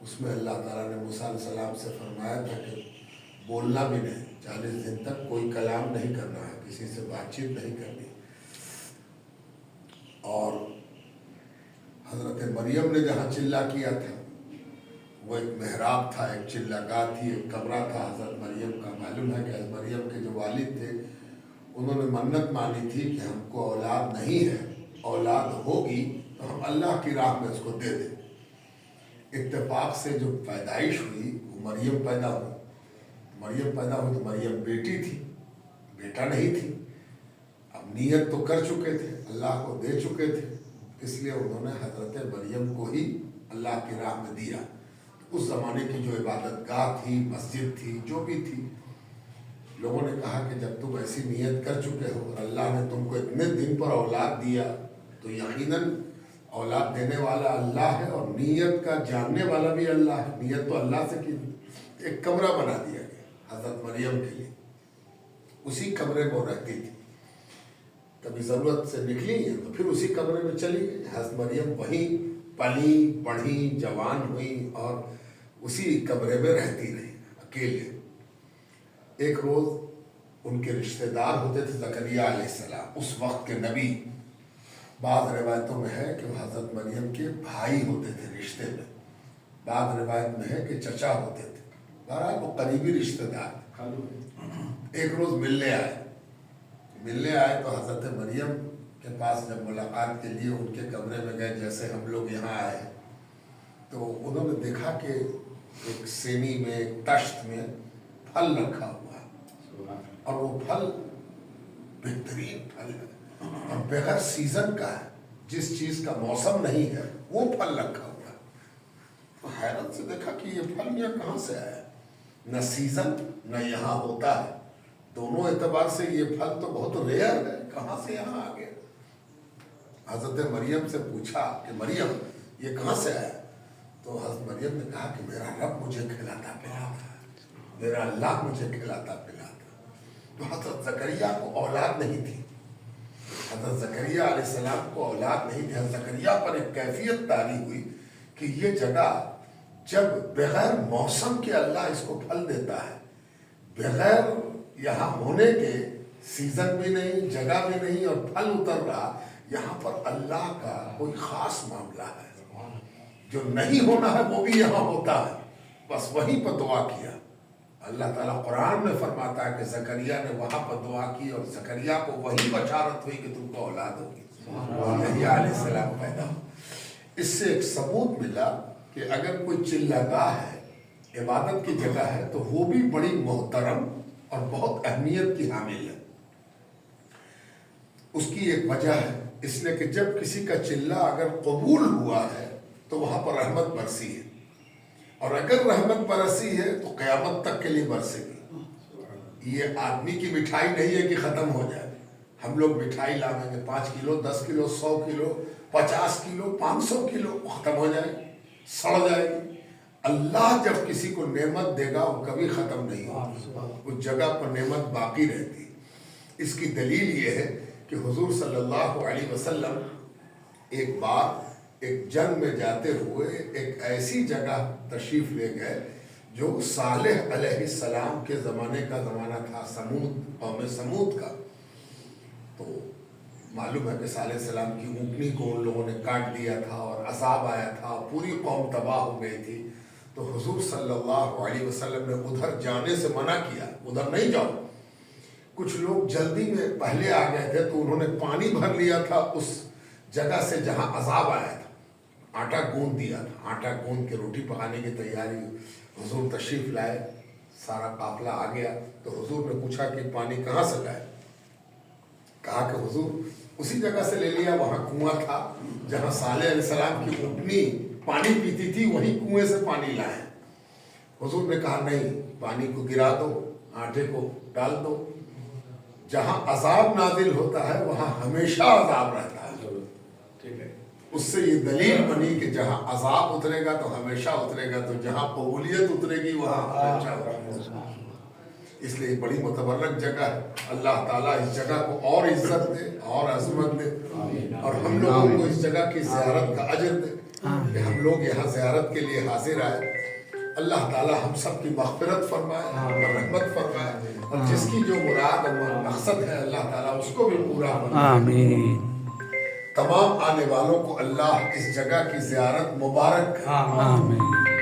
اس میں اللہ تعالیٰ نے موسیٰ علیہ السلام سے فرمایا تھا کہ بولنا بھی نہیں، 40 دن تک کوئی کلام نہیں کرنا ہے، کسی سے بات چیت نہیں کرنی۔ اور حضرت مریم نے جہاں چلہ کیا تھا وہ ایک محراب تھا، ایک چلہ گاہ تھی، ایک کمرہ تھا حضرت مریم کا۔ معلوم ہے کہ حضرت مریم کے جو والد تھے انہوں نے منت مانی تھی کہ ہم کو اولاد نہیں ہے، اولاد ہوگی تو ہم اللہ کی راہ میں اس کو دے دیں۔ اتفاق سے جو پیدائش ہوئی وہ مریم پیدا ہوئی۔ مریم پیدا ہوئی تو مریم بیٹی تھی، بیٹا نہیں تھی۔ اب نیت تو کر چکے تھے، اللہ کو دے چکے تھے، اس لیے انہوں نے حضرت مریم کو ہی اللہ کی راہ میں دیا۔ اس زمانے کی جو عبادت گاہ تھی، مسجد تھی، جو بھی تھی، لوگوں نے کہا کہ جب تم ایسی نیت کر چکے ہو اور اللہ نے تم کو اتنے دن پر اولاد دیا تو یقیناً اولاد دینے والا اللہ ہے اور نیت کا جاننے والا بھی اللہ ہے۔ نیت تو اللہ سے کی۔ ایک کمرہ بنا دیا گیا حضرت مریم کے لیے، اسی کمرے میں وہ رہتی تھی۔ کبھی ضرورت سے نکلی ہیں تو پھر اسی کمرے میں چلی گئی۔ حضرت مریم وہیں پلی بڑھی، جوان ہوئی اور اسی کمرے میں رہتی رہی اکیلے۔ ایک روز ان کے رشتہ دار ہوتے تھے زکریا علیہ السلام، اس وقت کے نبی۔ بعض روایتوں میں ہے کہ وہ حضرت مریم کے بھائی ہوتے تھے رشتے میں، بعض روایت میں ہے کہ چچا ہوتے تھے، بہرحال وہ قریبی رشتہ دار۔ ایک روز ملنے آئے تو حضرت مریم کے پاس جب ملاقات کے لیے ان کے کمرے میں گئے، جیسے ہم لوگ یہاں آئے تو انہوں نے دیکھا کہ ایک سینی میں، ایک تشت میں پھل رکھا ہوا ہے اور وہ پھل بہترین پھل ہے اور بغیر سیزن کا ہے، جس چیز کا موسم نہیں ہے وہ پھل رکھا ہوا ہے۔ تو حیرت سے دیکھا کہ یہ پھل یہاں کہاں سے آیا ہے، نہ سیزن نہ یہاں ہوتا ہے، دونوں اعتبار سے یہ پھل تو بہت ریئر ہے، کہاں سے یہاں آ گیا۔ حضرت مریم سے پوچھا کہ مریم یہ کہاں سے آیا، تو حضرت مریم نے کہا کہ میرا رب مجھے کھلاتا پلاتا ہے، میرا اللہ مجھے کھلاتا پلاتا۔ تو حضرت زکریا کو اولاد نہیں تھی، حضرت زکریا علیہ السلام کو اولاد نہیں تھی۔ حضرت زکریا پر ایک کیفیت طاری ہوئی کہ یہ جگہ جب بغیر موسم کے اللہ اس کو پھل دیتا ہے، بغیر یہاں ہونے کے، سیزن بھی نہیں، جگہ بھی نہیں اور پھل اتر رہا، یہاں پر اللہ کا کوئی خاص معاملہ ہے۔ جو نہیں ہونا ہے وہ بھی یہاں ہوتا ہے، بس وہیں پر دعا کیا۔ اللہ تعالیٰ قرآن میں فرماتا ہے کہ زکریا نے وہاں پر دعا کی اور زکریا کو وہی بشارت ہوئی کہ تم کو اولاد ہوگی، یحییٰ علیہ السلام پیدا ہو۔ اس سے ایک ثبوت ملا کہ اگر کوئی چلہ گاہ ہے، عبادت کی جگہ ہے، تو وہ بھی بڑی محترم اور بہت اہمیت کی حامل ہے۔ اس کی ایک وجہ ہے، اس لیے کہ جب کسی کا چلہ اگر قبول ہوا ہے تو وہاں پر رحمت برسی ہے، اور اگر رحمت برسی ہے تو قیامت تک کے لیے برسے گی۔ یہ آدمی کی مٹھائی نہیں ہے کہ ختم ہو جائے۔ ہم لوگ مٹھائی لاویں گے 5 کلو 10 کلو 100 کلو 50 کلو 500 کلو، ختم ہو جائے گی، سڑ جائے گی۔ اللہ جب کسی کو نعمت دے گا وہ کبھی ختم نہیں ہوگی، اس جگہ پر نعمت باقی رہتی۔ اس کی دلیل یہ ہے کہ حضور صلی اللہ علیہ وسلم ایک بار ایک جنگ میں جاتے ہوئے ایک ایسی جگہ تشریف لے گئے جو صالح علیہ السلام کے زمانے کا زمانہ تھا، سمود، قوم سمود کا۔ تو معلوم ہے کہ صالح علیہ السلام کی اونٹنی کو ان لوگوں نے کاٹ دیا تھا اور عذاب آیا تھا، پوری قوم تباہ ہو گئی تھی۔ تو حضور صلی اللہ علیہ وسلم نے ادھر جانے سے منع کیا، ادھر نہیں جاؤ۔ کچھ لوگ جلدی میں پہلے آ گئے تھے تو انہوں نے پانی بھر لیا تھا اس جگہ سے جہاں عذاب آیا تھا، آٹا گوندھ دیا تھا، آٹا گوندھ کے روٹی پکانے کی تیاری۔ حضور تشریف لائے، سارا قافلہ آ گیا تو حضور نے پوچھا کہ پانی کہاں سے لائے؟ کہا کہ حضور اسی جگہ سے لے لیا، وہاں کنواں تھا جہاں صالح علیہ السلام کی اونٹنی پانی پیتی تھی، وہیں کنویں سے پانی لائے۔ حضور نے کہا نہیں، پانی کو گرا دو، آٹے کو ڈال دو۔ جہاں عذاب نازل ہوتا ہے وہاں ہمیشہ عذاب رہتا ہے۔ اس سے یہ دلیل بنی کہ جہاں عذاب اترے گا تو ہمیشہ اترے گا، تو جہاں قبولیت اترے گی وہاں ہمیشہ اترے گا۔ اس لیے بڑی متبرک جگہ ہے۔ اللہ تعالیٰ اس جگہ کو اور عزت دے اور عظمت دے، اور ہم لوگوں کو اس جگہ کی زیارت کا اجر دے۔ کہ ہم لوگ یہاں زیارت کے لیے حاضر آئے. اللہ تعالی ہم سب کی مغفرت فرمائے اور رحمت فرمائے اور جس کی جو مراد اور مقصد ہے اللہ تعالیٰ اس کو بھی پورا فرمائے. آمین. تمام آنے والوں کو اللہ اس جگہ کی زیارت مبارک کرے. آمین.